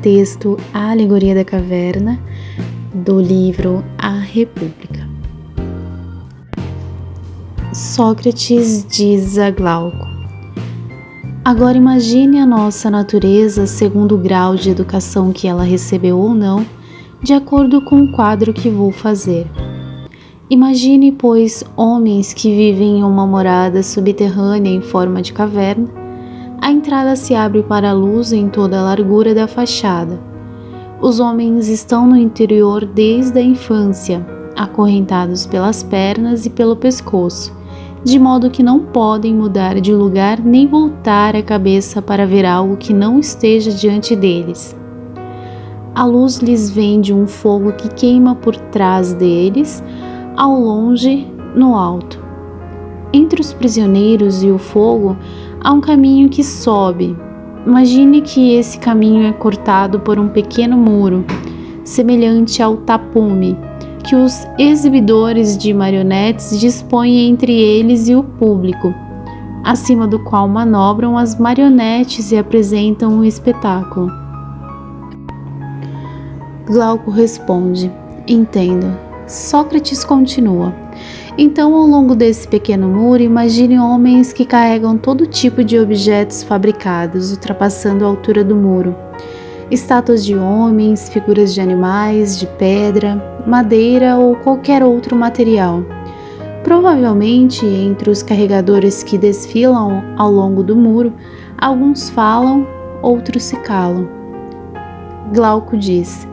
texto A Alegoria da Caverna, do livro A República. Sócrates diz a Glauco: agora imagine a nossa natureza segundo o grau de educação que ela recebeu ou não, de acordo com o quadro que vou fazer. Imagine, pois, homens que vivem em uma morada subterrânea em forma de caverna. A entrada se abre para a luz em toda a largura da fachada. Os homens estão no interior desde a infância, acorrentados pelas pernas e pelo pescoço, de modo que não podem mudar de lugar nem voltar a cabeça para ver algo que não esteja diante deles. A luz lhes vem de um fogo que queima por trás deles, ao longe, no alto. Entre os prisioneiros e o fogo há um caminho que sobe. Imagine que esse caminho é cortado por um pequeno muro, semelhante ao tapume, que os exibidores de marionetes dispõem entre eles e o público, acima do qual manobram as marionetes e apresentam o espetáculo. Glauco responde: entendo. Sócrates continua: então, ao longo desse pequeno muro, imagine homens que carregam todo tipo de objetos fabricados, ultrapassando a altura do muro. Estátuas de homens, figuras de animais, de pedra, madeira ou qualquer outro material. Provavelmente, entre os carregadores que desfilam ao longo do muro, alguns falam, outros se calam. Glauco diz: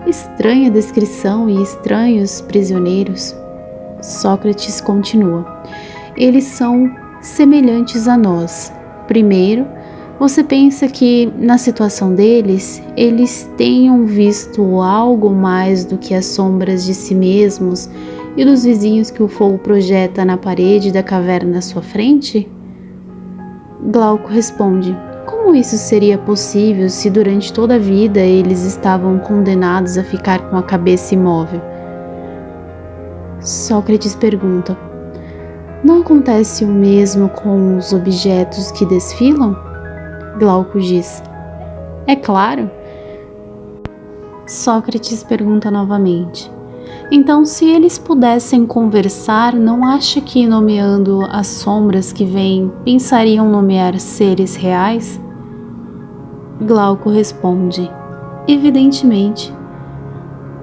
estranha descrição e estranhos prisioneiros. Sócrates continua: eles são semelhantes a nós. Primeiro, você pensa que, na situação deles, eles tenham visto algo mais do que as sombras de si mesmos e dos vizinhos que o fogo projeta na parede da caverna à sua frente? Glauco responde: como isso seria possível se durante toda a vida eles estavam condenados a ficar com a cabeça imóvel? Sócrates pergunta: não acontece o mesmo com os objetos que desfilam? Glauco diz: é claro. Sócrates pergunta novamente: então, se eles pudessem conversar, não acha que, nomeando as sombras que vêm, pensariam nomear seres reais? Glauco responde: evidentemente.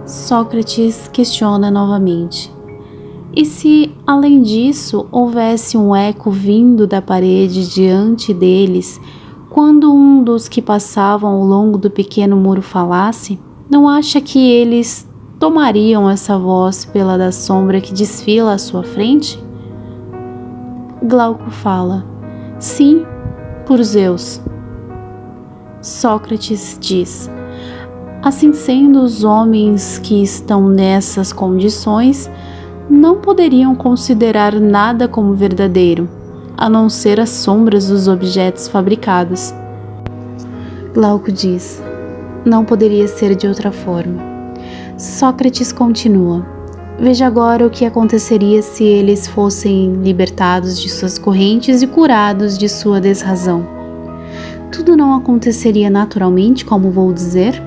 Sócrates questiona novamente: e se, além disso, houvesse um eco vindo da parede diante deles, quando um dos que passavam ao longo do pequeno muro falasse, não acha que eles tomariam essa voz pela da sombra que desfila à sua frente? Glauco fala: sim, por Zeus. Sócrates diz: assim sendo, os homens que estão nessas condições não poderiam considerar nada como verdadeiro, a não ser as sombras dos objetos fabricados. Glauco diz: não poderia ser de outra forma. Sócrates continua: veja agora o que aconteceria se eles fossem libertados de suas correntes e curados de sua desrazão. Tudo não aconteceria naturalmente, como vou dizer?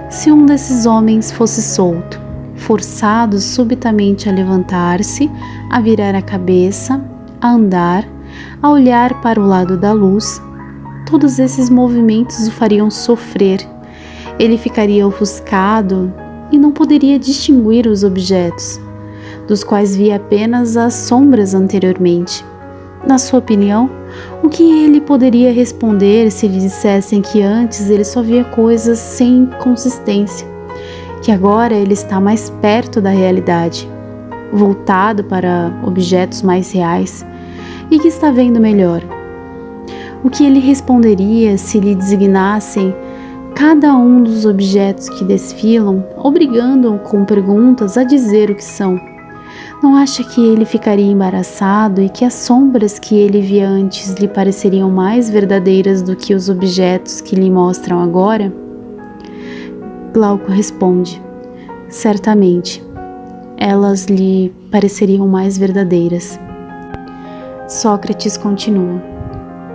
Se um desses homens fosse solto, forçado subitamente a levantar-se, a virar a cabeça, a andar, a olhar para o lado da luz, todos esses movimentos o fariam sofrer. Ele ficaria ofuscado e não poderia distinguir os objetos, dos quais via apenas as sombras anteriormente. Na sua opinião, o que ele poderia responder se lhe dissessem que antes ele só via coisas sem consistência, que agora ele está mais perto da realidade, voltado para objetos mais reais, e que está vendo melhor? O que ele responderia se lhe designassem cada um dos objetos que desfilam, obrigando-o com perguntas a dizer o que são? Não acha que ele ficaria embaraçado e que as sombras que ele via antes lhe pareceriam mais verdadeiras do que os objetos que lhe mostram agora? Glauco responde: certamente, elas lhe pareceriam mais verdadeiras. Sócrates continua: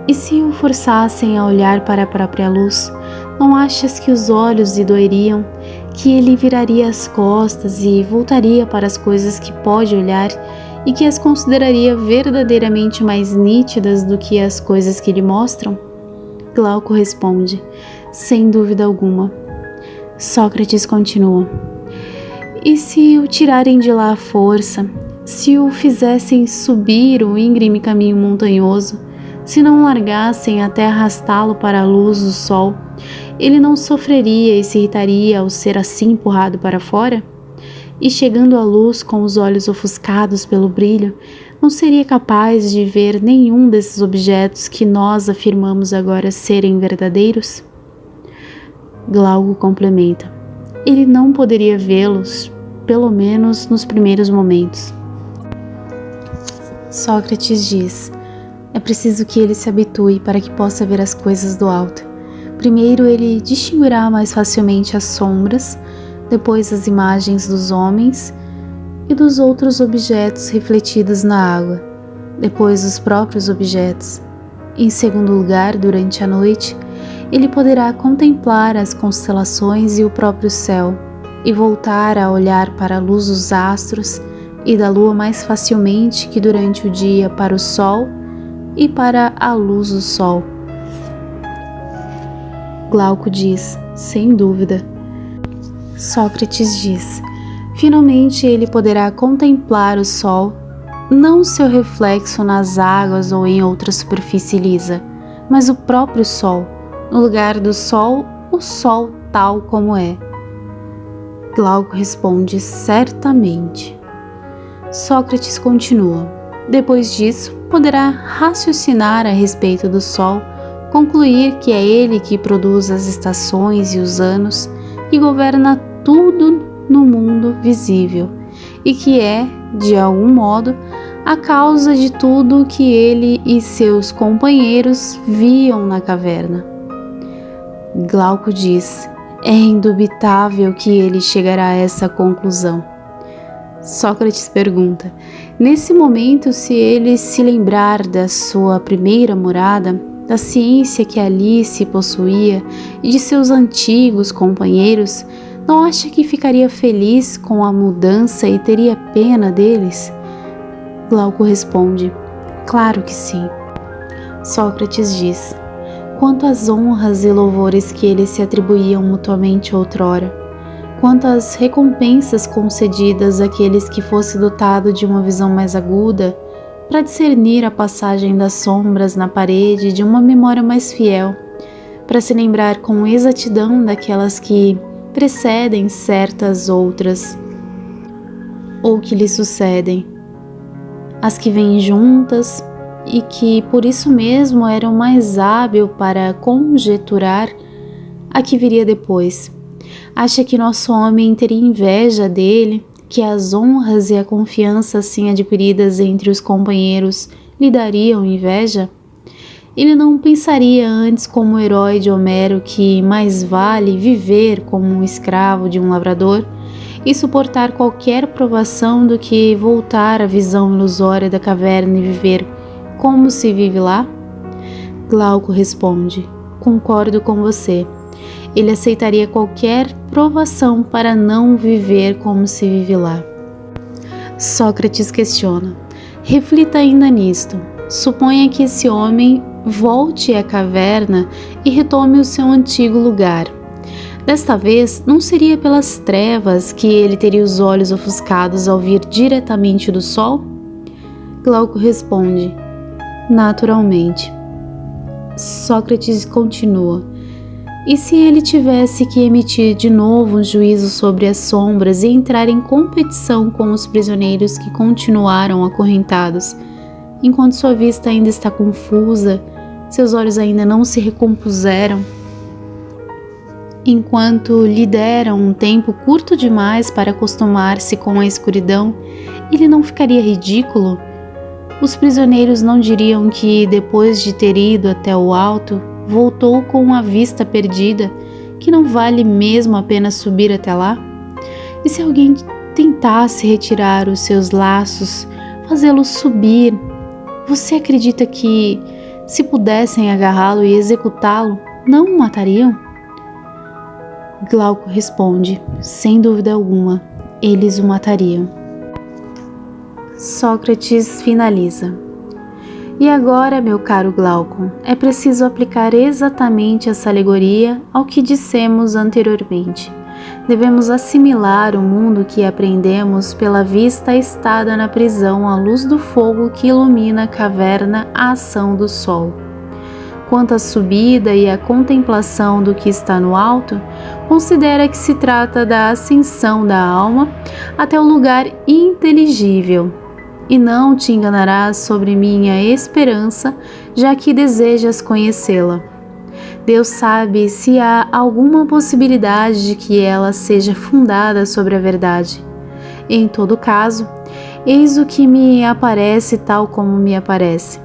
e se o forçassem a olhar para a própria luz, Não achas que os olhos lhe doeriam, que ele viraria as costas e voltaria para as coisas que pode olhar e que as consideraria verdadeiramente mais nítidas do que as coisas que lhe mostram? Glauco responde: sem dúvida alguma. Sócrates continua: e se o tirarem de lá à força, se o fizessem subir o íngreme caminho montanhoso, se não largassem até arrastá-lo para a luz do sol, ele não sofreria e se irritaria ao ser assim empurrado para fora? E chegando à luz com os olhos ofuscados pelo brilho, não seria capaz de ver nenhum desses objetos que nós afirmamos agora serem verdadeiros? Glauco complementa: ele não poderia vê-los, pelo menos nos primeiros momentos. Sócrates diz: é preciso que ele se habitue para que possa ver as coisas do alto. Primeiro ele distinguirá mais facilmente as sombras, depois as imagens dos homens e dos outros objetos refletidos na água, depois os próprios objetos. Em segundo lugar, durante a noite, ele poderá contemplar as constelações e o próprio céu, e voltar a olhar para a luz dos astros e da lua mais facilmente que durante o dia para o sol e para a luz do sol. Glauco diz: sem dúvida. Sócrates diz: finalmente ele poderá contemplar o sol, não seu reflexo nas águas ou em outra superfície lisa, mas o próprio sol, no lugar do sol, o sol tal como é. Glauco responde: certamente. Sócrates continua: depois disso, poderá raciocinar a respeito do sol, concluir que é ele que produz as estações e os anos, que governa tudo no mundo visível, e que é, de algum modo, a causa de tudo que ele e seus companheiros viam na caverna. Glauco diz: é indubitável que ele chegará a essa conclusão. Sócrates pergunta: nesse momento, se ele se lembrar da sua primeira morada, da ciência que ali se possuía e de seus antigos companheiros, não acha que ficaria feliz com a mudança e teria pena deles? Glauco responde: claro que sim. Sócrates diz: quanto às honras e louvores que eles se atribuíam mutuamente outrora, quanto às recompensas concedidas àqueles que fosse dotado de uma visão mais aguda, para discernir a passagem das sombras na parede, de uma memória mais fiel, para se lembrar com exatidão daquelas que precedem certas outras, ou que lhe sucedem, as que vêm juntas e que por isso mesmo eram mais hábil para conjecturar a que viria depois. Acha que nosso homem teria inveja dele, que as honras e a confiança assim adquiridas entre os companheiros lhe dariam inveja? Ele não pensaria antes como o herói de Homero que mais vale viver como um escravo de um lavrador e suportar qualquer provação do que voltar à visão ilusória da caverna e viver como se vive lá? Glauco responde: concordo com você. Ele aceitaria qualquer provação para não viver como se vive lá. Sócrates questiona: reflita ainda nisto. Suponha que esse homem volte à caverna e retome o seu antigo lugar. Desta vez, não seria pelas trevas que ele teria os olhos ofuscados ao vir diretamente do sol? Glauco responde: naturalmente. Sócrates continua: e se ele tivesse que emitir de novo um juízo sobre as sombras e entrar em competição com os prisioneiros que continuaram acorrentados, enquanto sua vista ainda está confusa, seus olhos ainda não se recompuseram, enquanto lhe deram um tempo curto demais para acostumar-se com a escuridão, ele não ficaria ridículo? Os prisioneiros não diriam que, depois de ter ido até o alto, voltou com a vista perdida, que não vale mesmo a pena subir até lá? E se alguém tentasse retirar os seus laços, fazê-lo subir, você acredita que, se pudessem agarrá-lo e executá-lo, não o matariam? Glauco responde: sem dúvida alguma, eles o matariam. Sócrates finaliza: e agora, meu caro Glauco, é preciso aplicar exatamente essa alegoria ao que dissemos anteriormente. Devemos assimilar o mundo que aprendemos pela vista estada na prisão à luz do fogo que ilumina a caverna à ação do sol. Quanto à subida e à contemplação do que está no alto, considera que se trata da ascensão da alma até o lugar inteligível. E não te enganarás sobre minha esperança, já que desejas conhecê-la. Deus sabe se há alguma possibilidade de que ela seja fundada sobre a verdade. Em todo caso, eis o que me aparece tal como me aparece.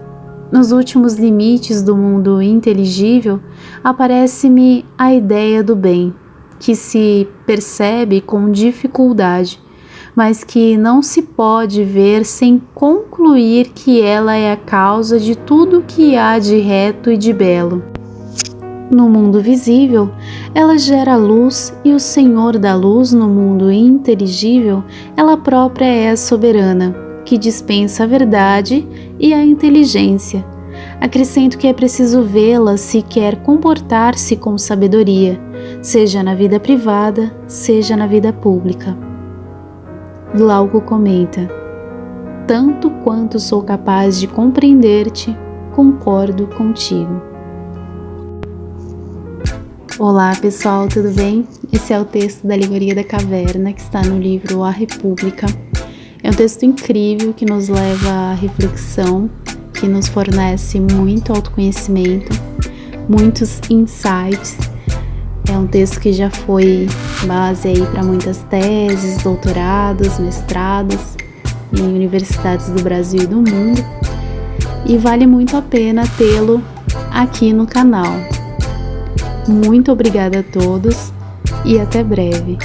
Nos últimos limites do mundo inteligível, aparece-me a ideia do bem, que se percebe com dificuldade, mas que não se pode ver sem concluir que ela é a causa de tudo que há de reto e de belo. No mundo visível, ela gera luz, e o Senhor da luz no mundo inteligível, ela própria é a soberana, que dispensa a verdade e a inteligência. Acrescento que é preciso vê-la se quer comportar-se com sabedoria, seja na vida privada, seja na vida pública. Glauco comenta: tanto quanto sou capaz de compreender-te, concordo contigo. Olá pessoal, tudo bem? Esse é o texto da Alegoria da Caverna, que está no livro A República. É um texto incrível que nos leva à reflexão, que nos fornece muito autoconhecimento, muitos insights. É um texto que já foi base aí para muitas teses, doutorados, mestrados em universidades do Brasil e do mundo, e vale muito a pena tê-lo aqui no canal. Muito obrigada a todos e até breve.